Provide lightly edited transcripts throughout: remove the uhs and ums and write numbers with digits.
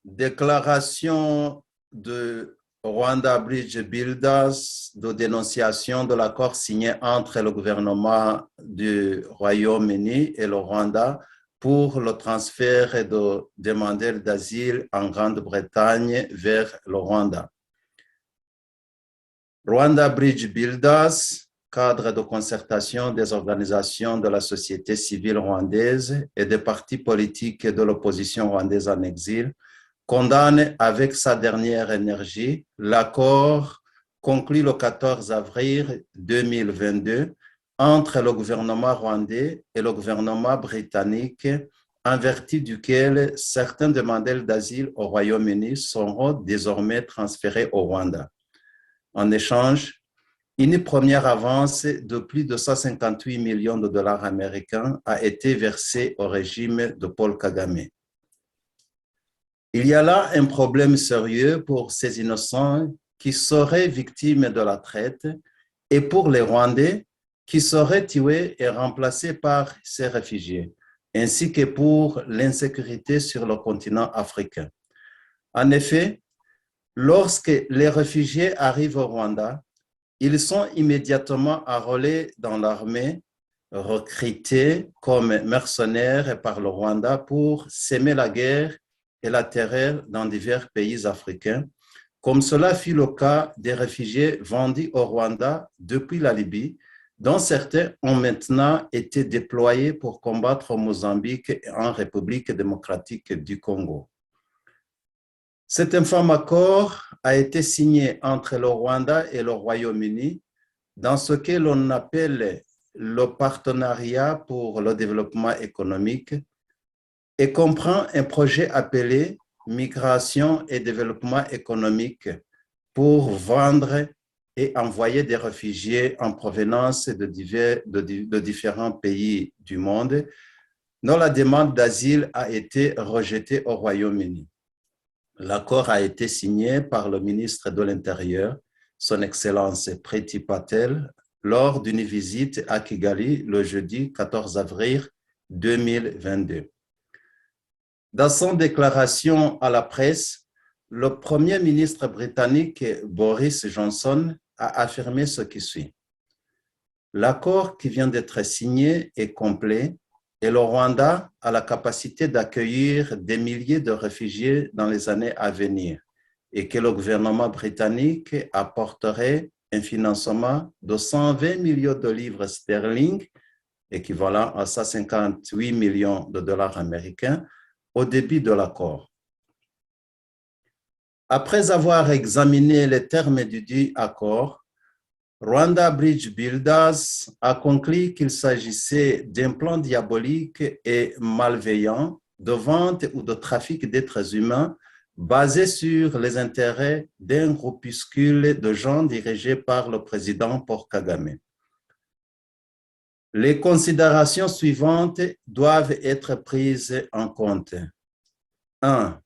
Déclaration de Rwanda Bridge Builders de dénonciation de l'accord signé entre le gouvernement du Royaume-Uni et le Rwanda pour le transfert de demandeurs d'asile en Grande-Bretagne vers le Rwanda. Rwanda Bridge Builders, cadre de concertation des organisations de la société civile rwandaise et des partis politiques de l'opposition rwandaise en exil, condamne avec sa dernière énergie l'accord conclu le 14 avril 2022 entre le gouvernement rwandais et le gouvernement britannique, en vertu duquel certains demandeurs d'asile au Royaume-Uni seront désormais transférés au Rwanda. En échange, une première avance de plus de 158 millions de dollars américains a été versée au régime de Paul Kagame. Il y a là un problème sérieux pour ces innocents qui seraient victimes de la traite et pour les Rwandais qui seraient tués et remplacés par ces réfugiés, ainsi que pour l'insécurité sur le continent africain. En effet, lorsque les réfugiés arrivent au Rwanda, ils sont immédiatement enrôlés dans l'armée, recrutés comme mercenaires par le Rwanda pour semer la guerre et la terreur dans divers pays africains, comme cela fut le cas des réfugiés vendus au Rwanda depuis la Libye, dont certains ont maintenant été déployés pour combattre au Mozambique et en République démocratique du Congo. Cet infâme accord a été signé entre le Rwanda et le Royaume-Uni dans ce que l'on appelle le partenariat pour le développement économique et comprend un projet appelé Migration et développement économique pour vendre et envoyer des réfugiés en provenance de différents pays du monde dont la demande d'asile a été rejetée au Royaume-Uni. L'accord a été signé par le ministre de l'Intérieur, son Excellence Priti Patel, lors d'une visite à Kigali le jeudi 14 avril 2022. Dans son déclaration à la presse, le Premier ministre britannique Boris Johnson a affirmé ce qui suit. L'accord qui vient d'être signé est complet et le Rwanda a la capacité d'accueillir des milliers de réfugiés dans les années à venir et que le gouvernement britannique apporterait un financement de 120 millions de livres sterling, équivalent à 158 millions de dollars américains, au début de l'accord. Après avoir examiné les termes du dit accord, Rwanda Bridge Builders a conclu qu'il s'agissait d'un plan diabolique et malveillant de vente ou de trafic d'êtres humains basé sur les intérêts d'un groupuscule de gens dirigés par le président Paul Kagame. Les considérations suivantes doivent être prises en compte. 1.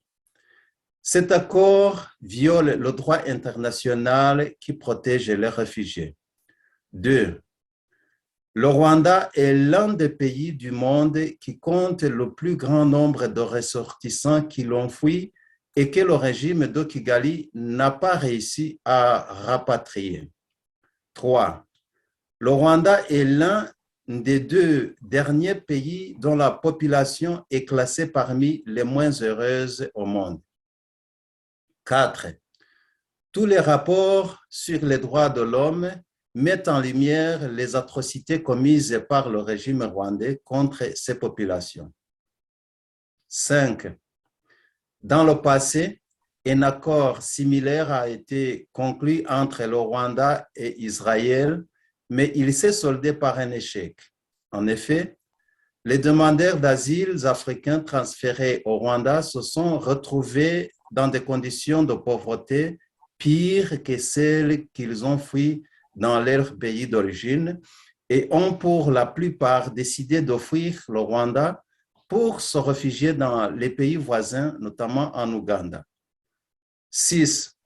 Cet accord viole le droit international qui protège les réfugiés. 2. Le Rwanda est l'un des pays du monde qui compte le plus grand nombre de ressortissants qui l'ont fui et que le régime de Kigali n'a pas réussi à rapatrier. 3. Le Rwanda est l'un des 2 derniers pays dont la population est classée parmi les moins heureuses au monde. 4. Tous les rapports sur les droits de l'homme mettent en lumière les atrocités commises par le régime rwandais contre ces populations. 5. Dans le passé, un accord similaire a été conclu entre le Rwanda et Israël, mais il s'est soldé par un échec. En effet, les demandeurs d'asile africains transférés au Rwanda se sont retrouvés dans des conditions de pauvreté pires que celles qu'ils ont fuies dans leur pays d'origine et ont pour la plupart décidé de fuir le Rwanda pour se réfugier dans les pays voisins, notamment en Ouganda. 6.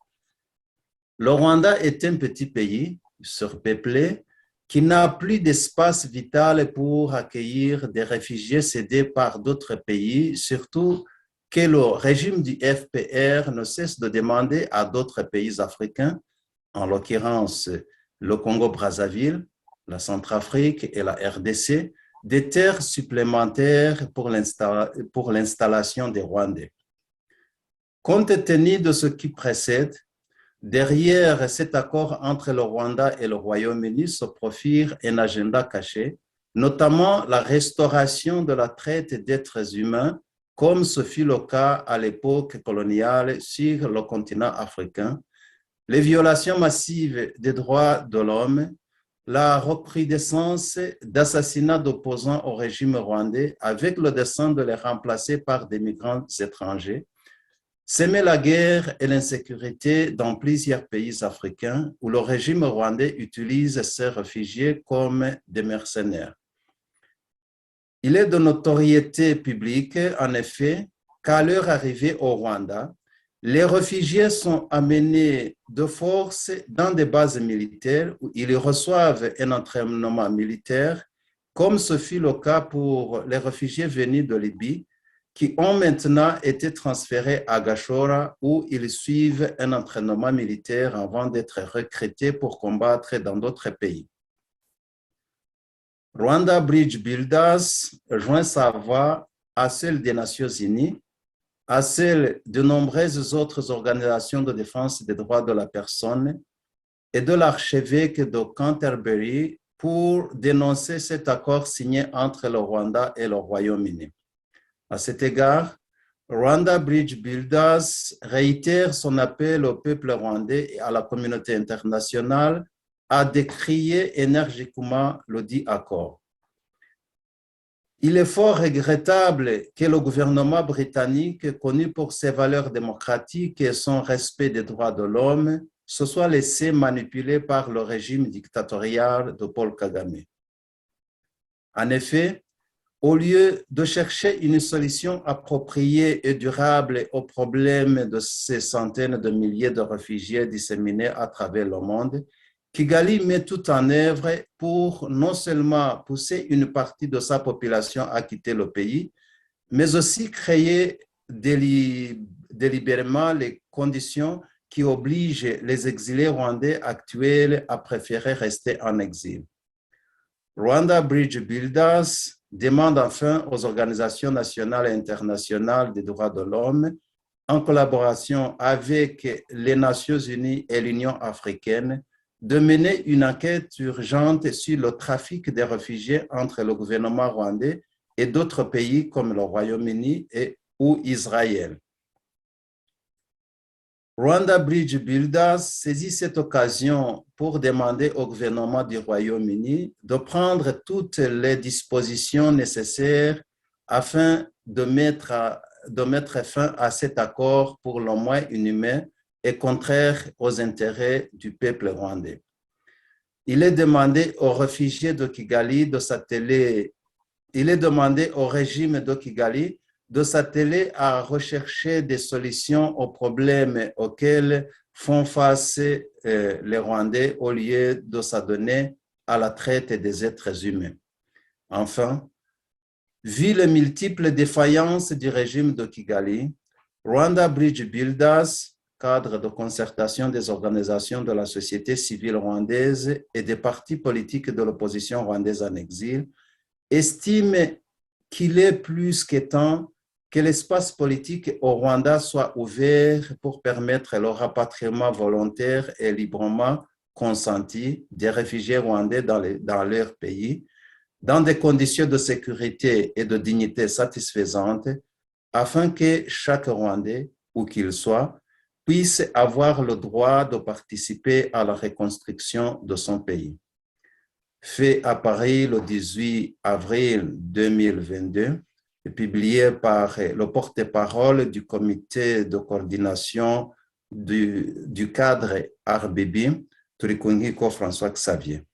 Le Rwanda est un petit pays surpeuplé qui n'a plus d'espace vital pour accueillir des réfugiés cédés par d'autres pays, surtout que le régime du FPR ne cesse de demander à d'autres pays africains, en l'occurrence le Congo-Brazzaville, la Centrafrique et la RDC, des terres supplémentaires pour l'installation des Rwandais. Compte tenu de ce qui précède, derrière cet accord entre le Rwanda et le Royaume-Uni se profile un agenda caché, notamment la restauration de la traite d'êtres humains, comme ce fut le cas à l'époque coloniale sur le continent africain, les violations massives des droits de l'homme, la recrudescence d'assassinats d'opposants au régime rwandais avec le dessein de les remplacer par des migrants étrangers, s'aimer la guerre et l'insécurité dans plusieurs pays africains où le régime rwandais utilise ces réfugiés comme des mercenaires. Il est de notoriété publique, en effet, qu'à leur arrivée au Rwanda, les réfugiés sont amenés de force dans des bases militaires où ils reçoivent un entraînement militaire, comme ce fut le cas pour les réfugiés venus de Libye, qui ont maintenant été transférés à Gashora où ils suivent un entraînement militaire avant d'être recrutés pour combattre dans d'autres pays. Rwanda Bridge Builders joint sa voix à celle des Nations Unies, à celle de nombreuses autres organisations de défense des droits de la personne et de l'archevêque de Canterbury pour dénoncer cet accord signé entre le Rwanda et le Royaume-Uni. À cet égard, Rwanda Bridge Builders réitère son appel au peuple rwandais et à la communauté internationale à décrier énergiquement le dit accord. Il est fort regrettable que le gouvernement britannique, connu pour ses valeurs démocratiques et son respect des droits de l'homme, se soit laissé manipuler par le régime dictatorial de Paul Kagame. En effet, au lieu de chercher une solution appropriée et durable aux problèmes de ces centaines de milliers de réfugiés disséminés à travers le monde, Kigali met tout en œuvre pour non seulement pousser une partie de sa population à quitter le pays, mais aussi créer délibérément les conditions qui obligent les exilés rwandais actuels à préférer rester en exil. Rwanda Bridge Builders demande enfin aux organisations nationales et internationales des droits de l'homme, en collaboration avec les Nations Unies et l'Union africaine, de mener une enquête urgente sur le trafic des réfugiés entre le gouvernement rwandais et d'autres pays comme le Royaume-Uni ou Israël. Rwanda Bridge Builders saisit cette occasion pour demander au gouvernement du Royaume-Uni de prendre toutes les dispositions nécessaires afin de mettre fin à cet accord pour le moins inhumain et contraire aux intérêts du peuple rwandais. Il est demandé aux réfugiés de Kigali de s'atteler, il est demandé au régime de Kigali de s'atteler à rechercher des solutions aux problèmes auxquels font face les Rwandais au lieu de s'adonner à la traite des êtres humains. Enfin, vu les multiples défaillances du régime de Kigali, Rwanda Bridge Builders, cadre de concertation des organisations de la société civile rwandaise et des partis politiques de l'opposition rwandaise en exil, estime qu'il est plus que temps que l'espace politique au Rwanda soit ouvert pour permettre le rapatriement volontaire et librement consenti des réfugiés rwandais dans leur pays, dans des conditions de sécurité et de dignité satisfaisantes, afin que chaque Rwandais, où qu'il soit, puisse avoir le droit de participer à la reconstruction de son pays. Fait à Paris le 18 avril 2022, et publié par le porte-parole du comité de coordination du cadre RBB, Turikungiko François Xavier.